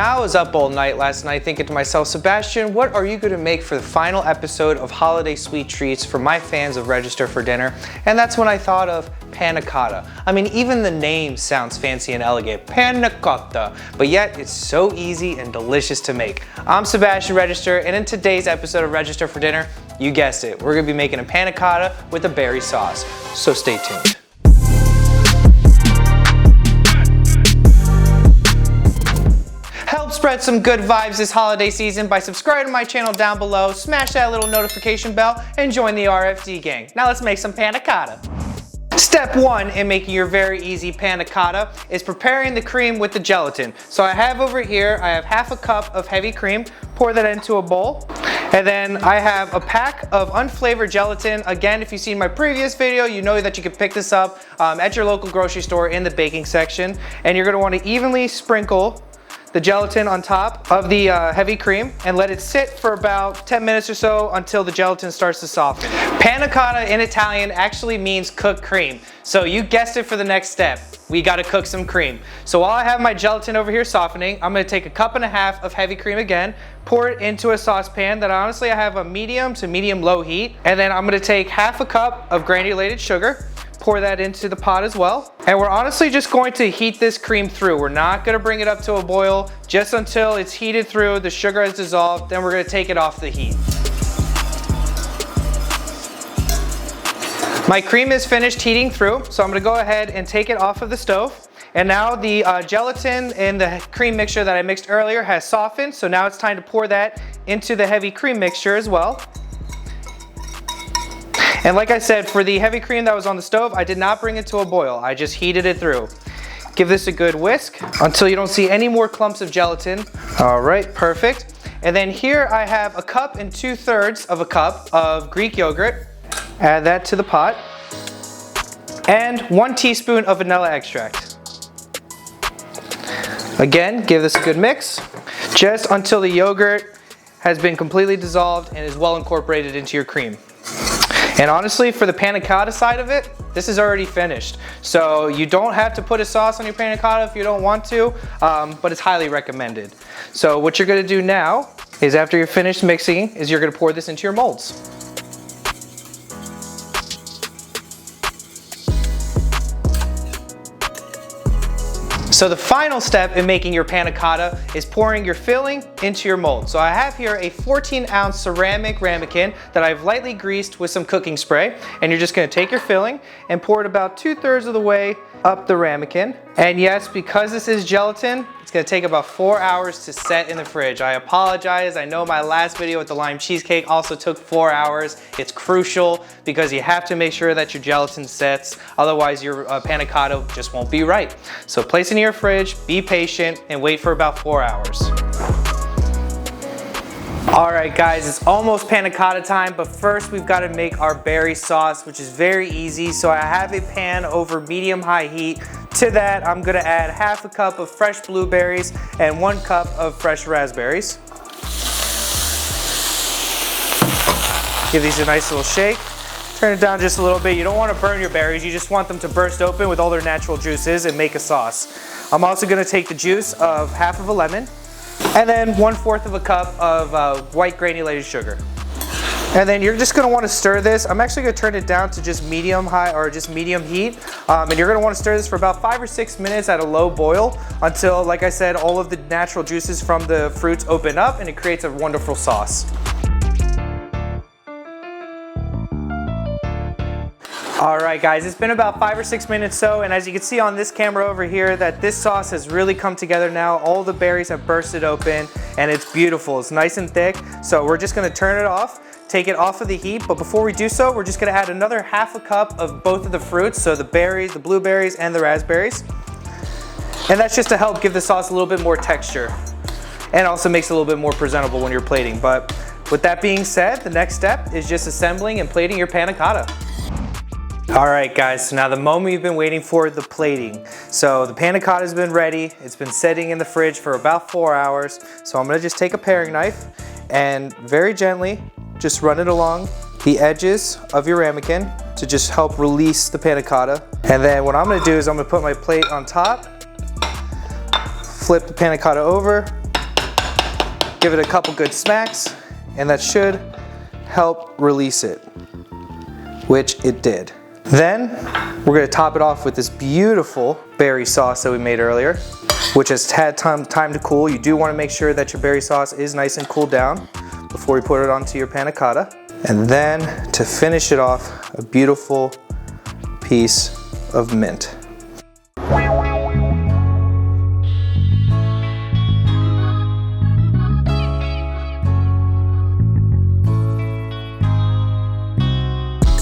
Now I was up all night last night thinking to myself, Sebastian, what are you going to make for the final episode of Holiday Sweet Treats for my fans of Regester for dinner? And that's when I thought of Panna Cotta. I mean, even the name sounds fancy and elegant, Panna Cotta, but yet it's so easy and delicious to make. I'm Sebastian Regester, and in today's episode of Regester for dinner, you guessed it, we're going to be making a Panna Cotta with a berry sauce, so stay tuned. Help spread some good vibes this holiday season by subscribing to my channel down below, smash that little notification bell, and join the RFD gang. Now let's make some Panna Cotta. Step 1 in making your very easy Panna Cotta is preparing the cream with the gelatin. So I have over here, I have half a cup of heavy cream, pour that into a bowl. And then I have a pack of unflavored gelatin. Again, if you've seen my previous video, you know that you can pick this up at your local grocery store in the baking section. And you're gonna wanna evenly sprinkle the gelatin on top of the heavy cream and let it sit for about 10 minutes or so until the gelatin starts to soften. Panna Cotta in Italian actually means cooked cream. So you guessed it for the next step. We gotta cook some cream. So while I have my gelatin over here softening, I'm gonna take a cup and a half of heavy cream again, pour it into a saucepan that honestly I have a medium to medium low heat. And then I'm gonna take half a cup of granulated sugar, pour that into the pot as well. And we're honestly just going to heat this cream through. We're not gonna bring it up to a boil, just until it's heated through, the sugar has dissolved, then we're gonna take it off the heat. My cream is finished heating through, so I'm gonna go ahead and take it off of the stove. And now the gelatin and the cream mixture that I mixed earlier has softened, so now it's time to pour that into the heavy cream mixture as well. And like I said, for the heavy cream that was on the stove, I did not bring it to a boil. I just heated it through. Give this a good whisk until you don't see any more clumps of gelatin. All right, perfect. And then here I have a cup and 2/3 of a cup of Greek yogurt. Add that to the pot. And 1 teaspoon of vanilla extract. Again, give this a good mix, just until the yogurt has been completely dissolved and is well incorporated into your cream. And honestly, for the Panna Cotta side of it, this is already finished. So you don't have to put a sauce on your Panna Cotta if you don't want to, but it's highly recommended. So what you're gonna do now is, after you're finished mixing, is you're gonna pour this into your molds. So the final step in making your Panna Cotta is pouring your filling into your mold. So I have here a 14-ounce ceramic ramekin that I've lightly greased with some cooking spray. And you're just gonna take your filling and pour it about 2/3 of the way up the ramekin. And yes, because this is gelatin, it's gonna take about 4 hours to set in the fridge. I apologize, I know my last video with the lime cheesecake also took 4 hours. It's crucial because you have to make sure that your gelatin sets, otherwise your Panna Cotta just won't be right. So place it in your fridge, be patient, and wait for about 4 hours. All right guys, it's almost Panna Cotta time, but first we've got to make our berry sauce, which is very easy. So I have a pan over medium-high heat. To that, I'm gonna add half a cup of fresh blueberries and 1 cup of fresh raspberries. Give these a nice little shake. Turn it down just a little bit. You don't want to burn your berries, you just want them to burst open with all their natural juices and make a sauce. I'm also gonna take the juice of half of a lemon, and then 1/4 of a cup of white granulated sugar. And then you're just gonna wanna stir this. I'm actually gonna turn it down to just medium high or just medium heat. And you're gonna wanna stir this for about 5 or 6 minutes at a low boil until, like I said, all of the natural juices from the fruits open up and it creates a wonderful sauce. All right guys, it's been about 5 or 6 minutes so, and as you can see on this camera over here, that this sauce has really come together now. All the berries have bursted open and it's beautiful. It's nice and thick. So we're just gonna turn it off, take it off of the heat, but before we do so, we're just gonna add another half a cup of both of the fruits, so the berries, the blueberries, and the raspberries. And that's just to help give the sauce a little bit more texture, and also makes it a little bit more presentable when you're plating. But with that being said, the next step is just assembling and plating your Panna Cotta. All right guys, so now the moment you've been waiting for, the plating. So the Panna Cotta has been ready. It's been sitting in the fridge for about 4 hours. So I'm gonna just take a paring knife and very gently just run it along the edges of your ramekin to just help release the Panna Cotta. And then what I'm gonna do is I'm gonna put my plate on top, flip the Panna Cotta over, Give it a couple good smacks, and that should help release it, which it did. Then we're gonna top it off with this beautiful berry sauce that we made earlier, which has had time to cool. You do wanna make sure that your berry sauce is nice and cooled down before you put it onto your panna cotta. And then to finish it off, a beautiful piece of mint.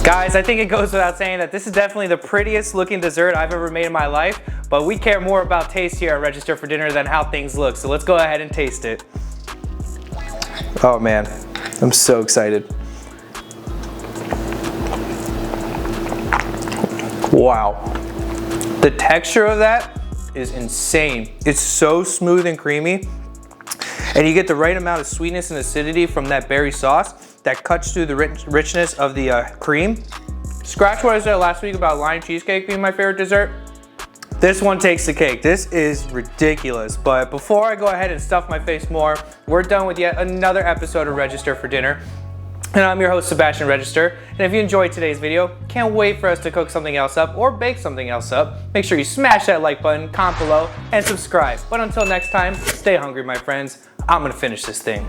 Guys, I think it goes without saying that this is definitely the prettiest looking dessert I've ever made in my life, but we care more about taste here at Regester for Dinner than how things look, so let's go ahead and taste it. Oh man, I'm so excited. Wow. The texture of that is insane. It's so smooth and creamy, and you get the right amount of sweetness and acidity from that berry sauce that cuts through the richness of the cream. Scratch what I said last week about lime cheesecake being my favorite dessert. This one takes the cake. This is ridiculous. But before I go ahead and stuff my face more, we're done with yet another episode of Regester for Dinner. And I'm your host, Sebastian Regester. And if you enjoyed today's video, can't wait for us to cook something else up or bake something else up. Make sure you smash that like button, comment below, and subscribe. But until next time, stay hungry, my friends. I'm gonna finish this thing.